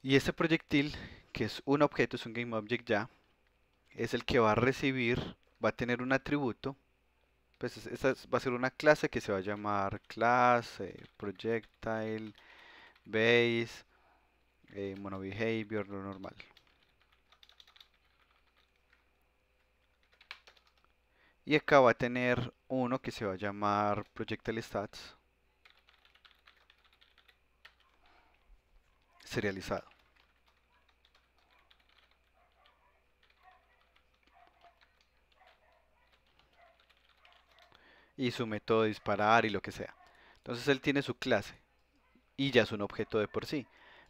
Y este proyectil, que es un objeto, es un GameObject ya, es el que va a recibir, va a tener un atributo. Pues esta va a ser una clase que se va a llamar class, projectile, base, monoBehavior, lo normal. Y acá va a tener uno que se va a llamar projectile stats serializado. Y su método de disparar y lo que sea. Entonces él tiene su clase y ya es un objeto de por sí.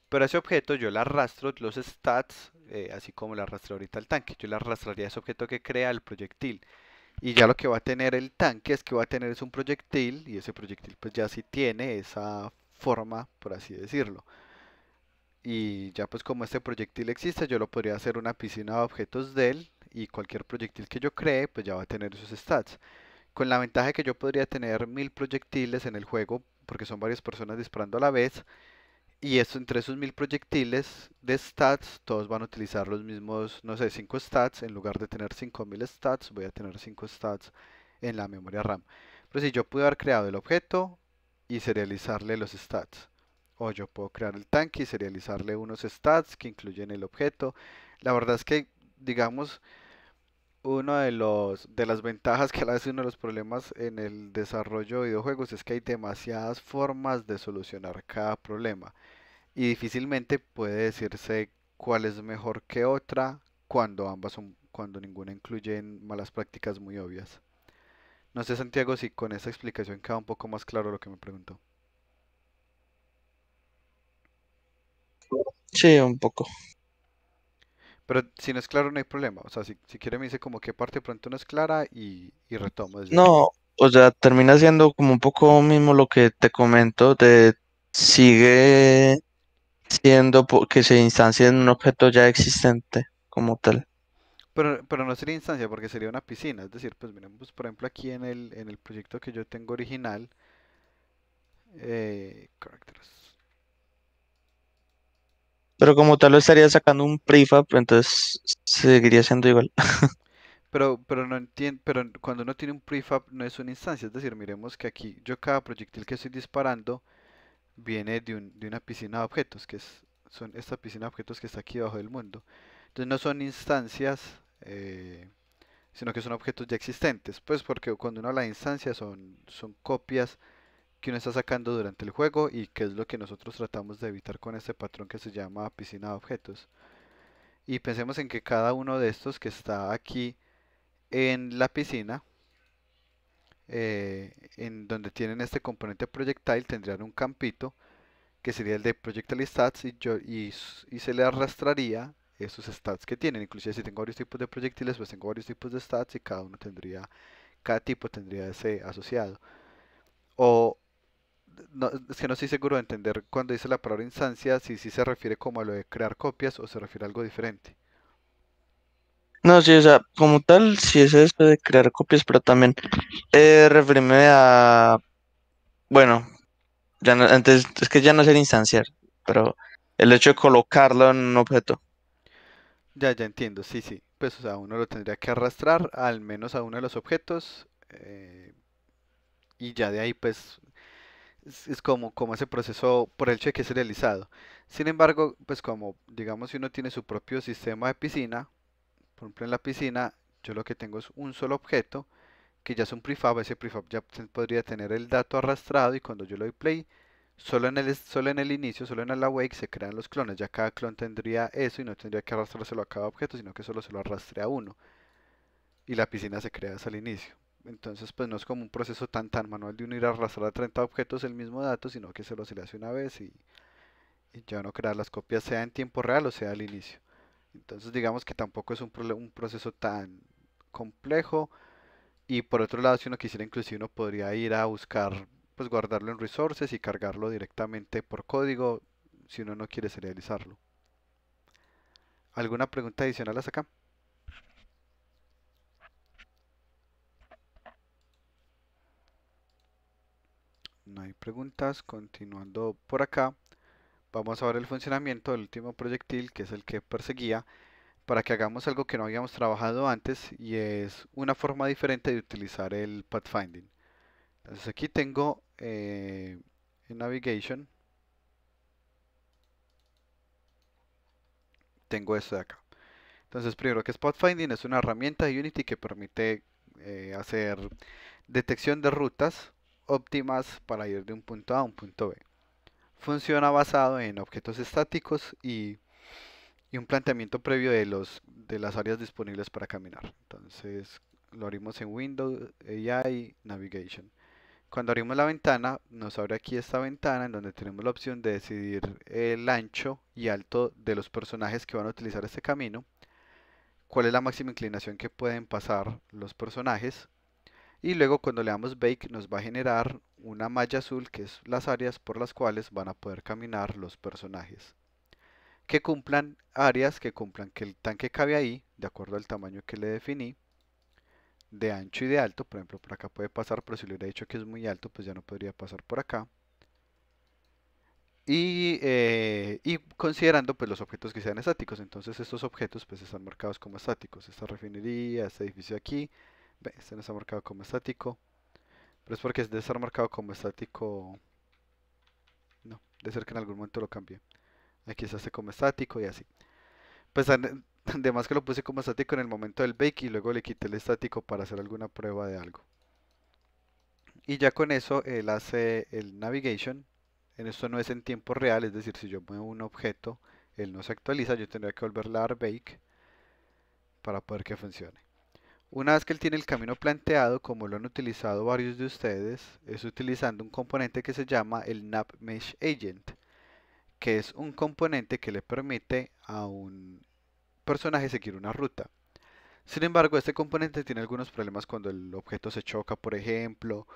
Pero a ese objeto yo le arrastro los stats, así como le arrastré ahorita al tanque. Yo le arrastraría ese objeto que crea el proyectil. Y ya lo que va a tener el tanque es que va a tener es un proyectil y ese proyectil pues ya sí tiene esa forma, por así decirlo. Y ya pues como este proyectil existe, yo lo podría hacer una piscina de objetos de él y cualquier proyectil que yo cree pues ya va a tener esos stats. Con la ventaja de que yo podría tener 1000 proyectiles en el juego porque son varias personas disparando a la vez. Y eso, entre esos 1000 proyectiles de stats, todos van a utilizar los mismos, no sé, 5 stats. En lugar de tener 5000 stats, voy a tener 5 stats en la memoria RAM. Pero si yo pude haber creado el objeto y serializarle los stats. O yo puedo crear el tanque y serializarle unos stats que incluyen el objeto. La verdad es que, digamos, uno de las ventajas que a la vez uno de los problemas en el desarrollo de videojuegos es que hay demasiadas formas de solucionar cada problema y difícilmente puede decirse cuál es mejor que otra cuando ninguna incluyen malas prácticas muy obvias. No sé, Santiago, si con esa explicación queda un poco más claro lo que me preguntó. Sí, un poco. Pero si no es claro, no hay problema. O sea, si quiere me dice como qué parte de pronto no es clara y retomo desde ahí. No, o sea, termina siendo como un poco mismo lo que te comento, de sigue siendo que se instancia en un objeto ya existente como tal. Pero no sería instancia porque sería una piscina. Es decir, pues miremos, por ejemplo, aquí en el proyecto que yo tengo original, characters. Pero como tal lo estaría sacando un prefab, entonces seguiría siendo igual. Pero no entiendo, pero cuando uno tiene un prefab no es una instancia, es decir, miremos que aquí yo cada proyectil que estoy disparando viene de una piscina de objetos, son esta piscina de objetos que está aquí debajo del mundo. Entonces no son instancias, sino que son objetos ya existentes, pues porque cuando uno habla de instancias son copias que uno está sacando durante el juego y que es lo que nosotros tratamos de evitar con este patrón que se llama piscina de objetos. Y pensemos en que cada uno de estos que está aquí en la piscina, en donde tienen este componente projectile, tendrían un campito que sería el de projectile stats y se le arrastraría esos stats que tienen. Inclusive si tengo varios tipos de proyectiles, pues tengo varios tipos de stats y cada tipo tendría ese asociado. O no, es que no estoy seguro de entender cuando dice la palabra instancia, si se refiere como a lo de crear copias o se refiere a algo diferente. No, sí, o sea, como tal, sí es esto de crear copias, pero también referirme a, bueno, ya no, antes es que ya no sería instanciar, pero el hecho de colocarlo en un objeto. Ya entiendo, sí, sí. Pues o sea, uno lo tendría que arrastrar al menos a uno de los objetos y ya de ahí pues es como ese proceso por el hecho de que es serializado. Sin embargo, pues como digamos si uno tiene su propio sistema de piscina, por ejemplo en la piscina yo lo que tengo es un solo objeto que ya es un prefab, ese prefab ya podría tener el dato arrastrado y cuando yo le doy play, solo en el inicio, solo en el awake se crean los clones, ya cada clon tendría eso y no tendría que arrastrárselo a cada objeto, sino que solo se lo arrastre a uno y la piscina se crea al inicio. Entonces, pues no es como un proceso tan manual de uno ir a arrastrar a 30 objetos el mismo dato, sino que solo se le hace una vez y ya no crear las copias sea en tiempo real o sea al inicio. Entonces, digamos que tampoco es un proceso tan complejo. Y por otro lado, si uno quisiera, inclusive uno podría ir a buscar, pues guardarlo en resources y cargarlo directamente por código si uno no quiere serializarlo. ¿Alguna pregunta adicional hasta acá? No hay preguntas. Continuando por acá, vamos a ver el funcionamiento del último proyectil, que es el que perseguía, para que hagamos algo que no habíamos trabajado antes y es una forma diferente de utilizar el pathfinding. Entonces aquí tengo en Navigation, tengo esto de acá. Entonces, primero que es Pathfinding es una herramienta de Unity que permite hacer detección de rutas óptimas para ir de un punto A a un punto B. Funciona basado en objetos estáticos y un planteamiento previo de las áreas disponibles para caminar. Entonces, lo abrimos en Windows, AI, Navigation. Cuando abrimos la ventana, nos abre aquí esta ventana en donde tenemos la opción de decidir el ancho y alto de los personajes que van a utilizar este camino, cuál es la máxima inclinación que pueden pasar los personajes y luego cuando le damos bake nos va a generar una malla azul que es las áreas por las cuales van a poder caminar los personajes. Que cumplan áreas que cumplan que el tanque cabe ahí, de acuerdo al tamaño que le definí, de ancho y de alto. Por ejemplo, por acá puede pasar, pero si le hubiera dicho que es muy alto, pues ya no podría pasar por acá. Y considerando pues los objetos que sean estáticos, entonces estos objetos pues están marcados como estáticos. Esta refinería, este edificio aquí, ve, este no está marcado como estático, pero es porque es de estar marcado como estático, no, de ser que en algún momento lo cambié. Aquí está este como estático y así. Pues además que lo puse como estático en el momento del bake y luego le quité el estático para hacer alguna prueba de algo. Y ya con eso él hace el navigation. En esto no es en tiempo real, es decir, si yo muevo un objeto, él no se actualiza, yo tendría que volverle a dar bake para poder que funcione. Una vez que él tiene el camino planteado, como lo han utilizado varios de ustedes, es utilizando un componente que se llama el Nav Mesh Agent, que es un componente que le permite a un personaje seguir una ruta. Sin embargo, este componente tiene algunos problemas cuando el objeto se choca, por ejemplo,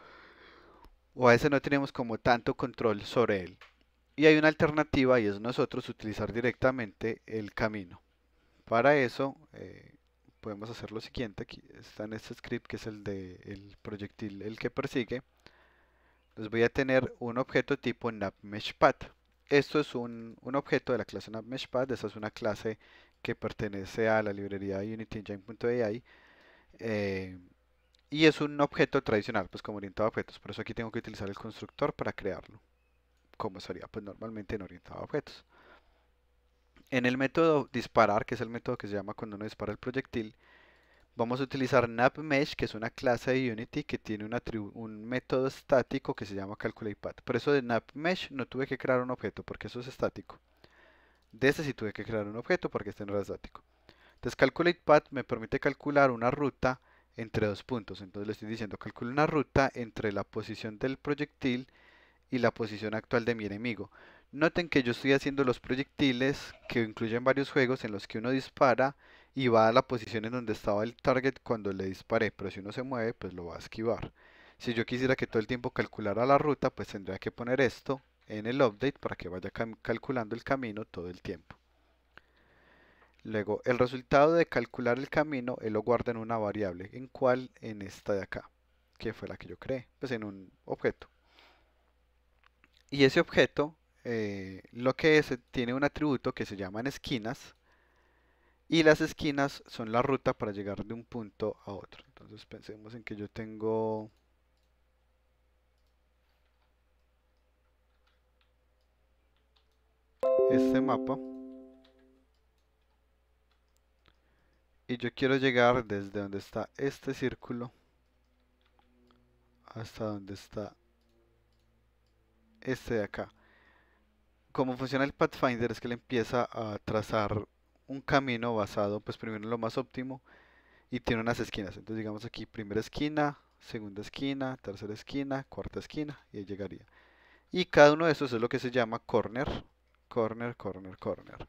o a veces no tenemos como tanto control sobre él. Y hay una alternativa y es nosotros utilizar directamente el camino. Para eso podemos hacer lo siguiente, aquí está en este script que es el de el proyectil, el que persigue. Entonces voy a tener un objeto tipo NavMeshPath. Esto es un objeto de la clase NavMeshPath, esta es una clase que pertenece a la librería UnityEngine.ai y es un objeto tradicional, pues como orientado a objetos, por eso aquí tengo que utilizar el constructor para crearlo, como sería pues normalmente en orientado a objetos. En el método disparar, que es el método que se llama cuando uno dispara el proyectil, vamos a utilizar NavMesh, que es una clase de Unity que tiene un método estático que se llama CalculatePath. Por eso de NavMesh no tuve que crear un objeto porque eso es estático. De este sí tuve que crear un objeto porque este no era estático. Entonces CalculatePath me permite calcular una ruta entre dos puntos. Entonces le estoy diciendo, calcula una ruta entre la posición del proyectil y la posición actual de mi enemigo. Noten que yo estoy haciendo los proyectiles que incluyen varios juegos en los que uno dispara y va a la posición en donde estaba el target cuando le disparé, pero si uno se mueve, pues lo va a esquivar. Si yo quisiera que todo el tiempo calculara la ruta, pues tendría que poner esto en el update para que vaya calculando el camino todo el tiempo. Luego, el resultado de calcular el camino, él lo guarda en una variable. ¿En cuál? En esta de acá, que fue la que yo creé, pues en un objeto. Y ese objeto lo que es, tiene un atributo que se llaman esquinas y las esquinas son la ruta para llegar de un punto a otro. Entonces pensemos en que yo tengo este mapa y yo quiero llegar desde donde está este círculo hasta donde está este de acá. Cómo funciona el Pathfinder es que le empieza a trazar un camino basado pues primero en lo más óptimo y tiene unas esquinas. Entonces digamos aquí primera esquina, segunda esquina, tercera esquina, cuarta esquina y ahí llegaría. Y cada uno de esos es lo que se llama corner, corner, corner, corner.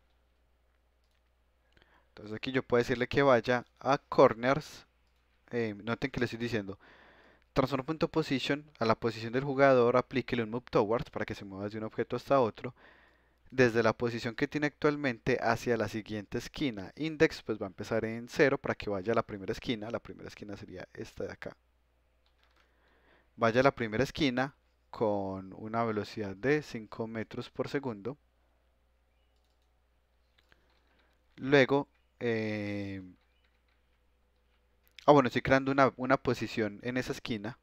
Entonces aquí yo puedo decirle que vaya a corners. Noten que le estoy diciendo transform.position a la posición del jugador, aplíquele un move towards para que se mueva de un objeto hasta otro. Desde la posición que tiene actualmente hacia la siguiente esquina. Index pues va a empezar en 0 para que vaya a la primera esquina. La primera esquina sería esta de acá. Vaya a la primera esquina con una velocidad de 5 metros por segundo. Luego, bueno, estoy creando una posición en esa esquina.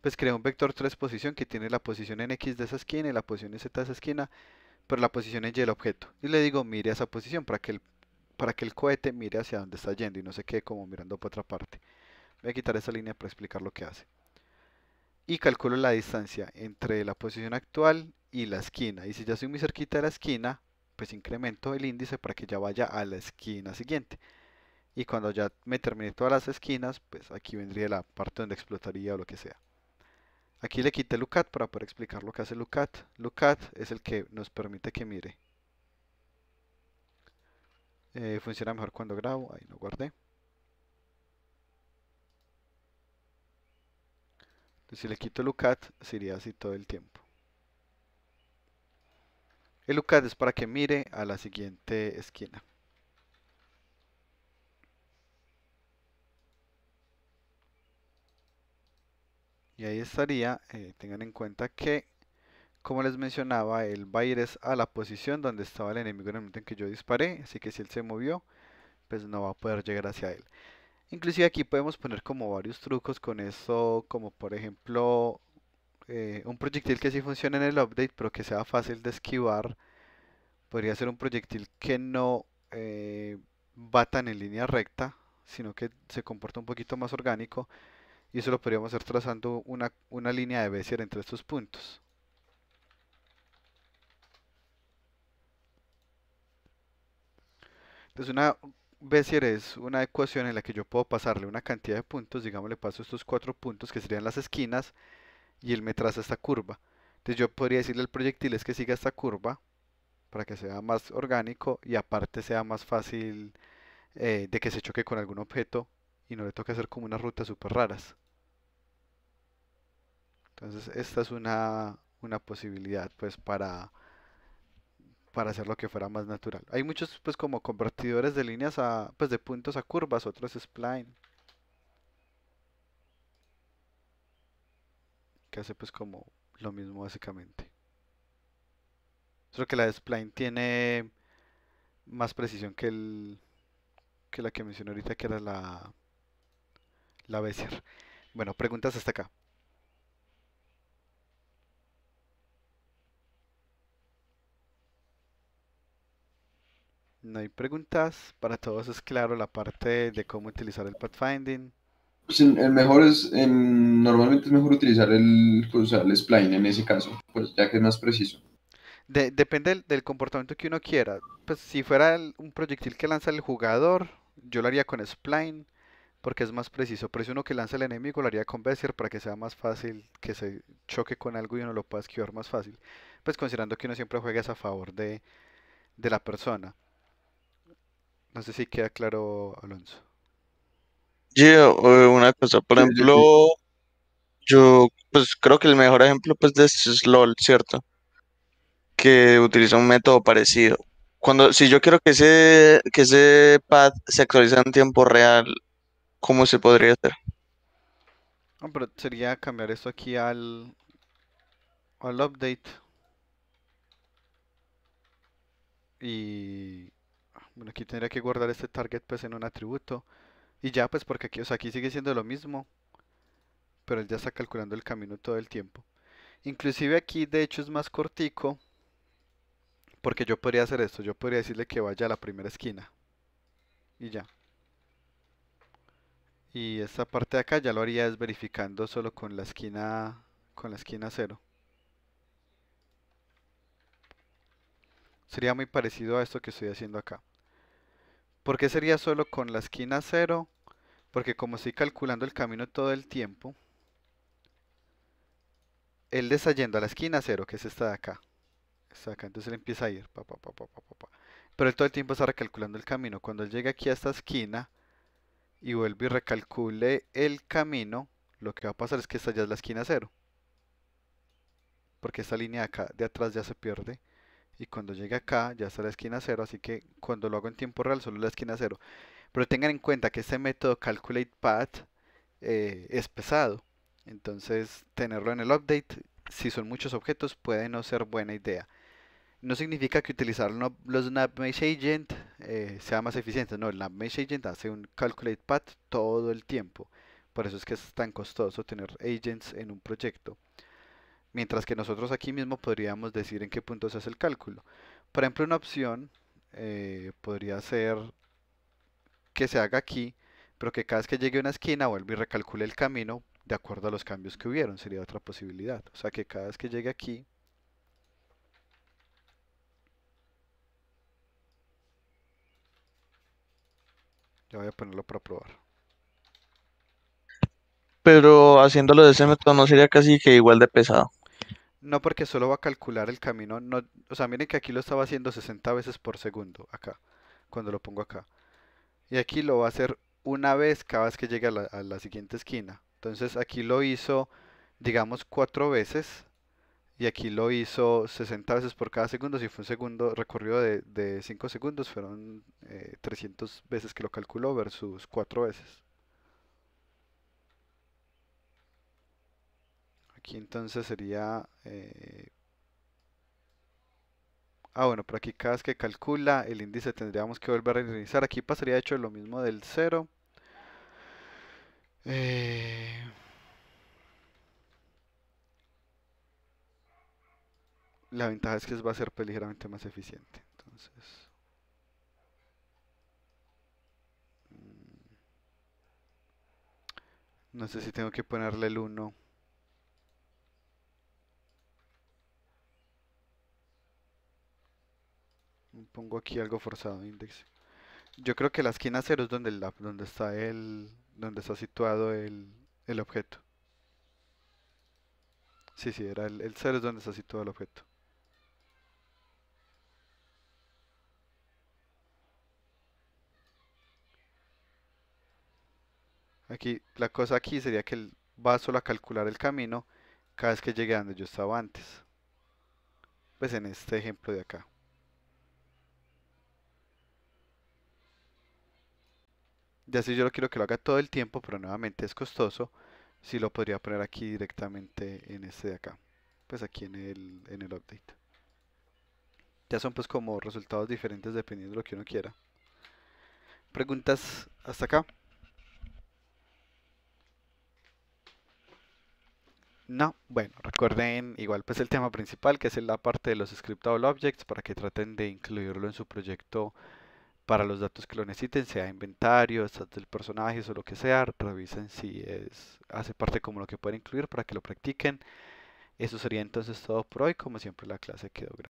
Pues crea un vector 3 posición que tiene la posición en X de esa esquina y la posición en Z de esa esquina, pero la posición en Y del objeto. Y le digo, mire a esa posición para que el cohete mire hacia dónde está yendo y no se quede como mirando para otra parte. Voy a quitar esa línea para explicar lo que hace. Y calculo la distancia entre la posición actual y la esquina. Y si ya estoy muy cerquita de la esquina, pues incremento el índice para que ya vaya a la esquina siguiente. Y cuando ya me termine todas las esquinas, pues aquí vendría la parte donde explotaría o lo que sea. Aquí le quité lookat para poder explicar lo que hace lookat. Lookat es el que nos permite que mire. Funciona mejor cuando grabo. Ahí lo guardé. Entonces, si le quito lookat, sería así todo el tiempo. El lookat es para que mire a la siguiente esquina. Y ahí estaría. Tengan en cuenta que, como les mencionaba, él va a ir a la posición donde estaba el enemigo en el momento en que yo disparé. Así que si él se movió, pues no va a poder llegar hacia él. Inclusive aquí podemos poner como varios trucos con esto, como por ejemplo un proyectil que sí funcione en el update, pero que sea fácil de esquivar. Podría ser un proyectil que no va tan en línea recta, sino que se comporta un poquito más orgánico. Y eso lo podríamos hacer trazando una línea de Bézier entre estos puntos. Entonces una Bézier es una ecuación en la que yo puedo pasarle una cantidad de puntos, digamos le paso estos 4 puntos que serían las esquinas y él me traza esta curva. Entonces yo podría decirle al proyectil es que siga esta curva para que sea más orgánico y aparte sea más fácil de que se choque con algún objeto y no le toque hacer como unas rutas súper raras. Entonces esta es una posibilidad pues para hacer lo que fuera más natural. Hay muchos pues como convertidores de líneas pues de puntos a curvas, otros spline, que hace pues como lo mismo básicamente. Solo que la de spline tiene más precisión que la que mencioné ahorita que era la Bézier. Bueno, preguntas hasta acá. No hay preguntas, para todos es claro la parte de cómo utilizar el pathfinding. Pues el mejor normalmente es mejor utilizar el spline en ese caso, pues ya que es más preciso. Depende del comportamiento que uno quiera. Pues si fuera un proyectil que lanza el jugador, yo lo haría con spline porque es más preciso. Pero si uno que lanza el enemigo lo haría con Bézier para que sea más fácil que se choque con algo y uno lo pueda esquivar más fácil. Pues considerando que uno siempre juega a favor de la persona. No sé si queda claro, Alonso. Una cosa, por Sí, sí, sí. ejemplo, yo pues creo que el mejor ejemplo pues de esto es LOL, ¿cierto? Que utiliza un método parecido. Si yo quiero que ese pad se actualice en tiempo real, ¿cómo se podría hacer? No, pero sería cambiar esto aquí al update. Y bueno, aquí tendría que guardar este target pues en un atributo. Y ya pues porque aquí, o sea, aquí sigue siendo lo mismo, pero él ya está calculando el camino todo el tiempo. Inclusive aquí de hecho es más cortico, Porque yo podría hacer esto, yo podría decirle que vaya a la primera esquina y ya. Y esta parte de acá ya lo haría es verificando solo con la esquina cero. Sería muy parecido a esto que estoy haciendo acá. ¿Por qué sería solo con la esquina cero? Porque como estoy calculando el camino todo el tiempo, él está yendo a la esquina cero, que es esta de acá. Esta de acá, entonces él empieza a ir. Pa, pa, pa, pa, pa, pa, pa. Pero él todo el tiempo está recalculando el camino. Cuando él llegue aquí a esta esquina y vuelve y recalcule el camino, lo que va a pasar es que esta ya es la esquina cero. Porque esta línea de acá de atrás ya se pierde. Y cuando llegue acá ya está la esquina cero. Así que cuando lo hago en tiempo real solo la esquina cero. Pero tengan en cuenta que este método Calculate Path es pesado. Entonces tenerlo en el update, si son muchos objetos, puede no ser buena idea. No significa que utilizar los NavMesh Agent sea más eficiente. No, el NavMesh Agent hace un Calculate Path todo el tiempo. Por eso es que es tan costoso tener agents en un proyecto. Mientras que nosotros aquí mismo podríamos decir en qué punto se hace el cálculo. Por ejemplo, una opción podría ser que se haga aquí, pero que cada vez que llegue a una esquina vuelva y recalcule el camino de acuerdo a los cambios que hubieron. Sería otra posibilidad. O sea que cada vez que llegue aquí, ya voy a ponerlo para probar. Pero haciéndolo de ese método no sería casi que igual de pesado. No, porque solo va a calcular el camino. No, o sea, miren que aquí lo estaba haciendo 60 veces por segundo, acá, cuando lo pongo acá. Y aquí lo va a hacer una vez cada vez que llegue a la siguiente esquina. Entonces aquí lo hizo, digamos, 4 veces. Y aquí lo hizo 60 veces por cada segundo. Si fue un segundo recorrido de 5 segundos, fueron 300 veces que lo calculó versus 4 veces. Aquí entonces sería... bueno, pero aquí cada vez que calcula el índice tendríamos que volver a realizar. Aquí pasaría de hecho lo mismo del 0. La ventaja es que va a ser pues, ligeramente más eficiente. Entonces, mm, no sé si tengo que ponerle el 1. Pongo aquí algo forzado, index. Yo creo que la esquina 0 es donde está donde está situado el objeto. Sí, sí, era el 0 es donde está situado el objeto. Aquí, la cosa aquí sería que él va solo a calcular el camino cada vez que llegue a donde yo estaba antes. Pues en este ejemplo de acá. Ya si yo lo quiero que lo haga todo el tiempo, pero nuevamente es costoso, sí lo podría poner aquí directamente en este de acá. Pues aquí en el update. Ya son pues como resultados diferentes dependiendo de lo que uno quiera. ¿Preguntas hasta acá? No, bueno, recuerden igual pues el tema principal que es la parte de los scriptable objects para que traten de incluirlo en su proyecto para los datos que lo necesiten, sea inventario, stats del personaje o lo que sea, revisen si hace parte como lo que pueden incluir para que lo practiquen. Eso sería entonces todo por hoy, como siempre la clase quedó grabada.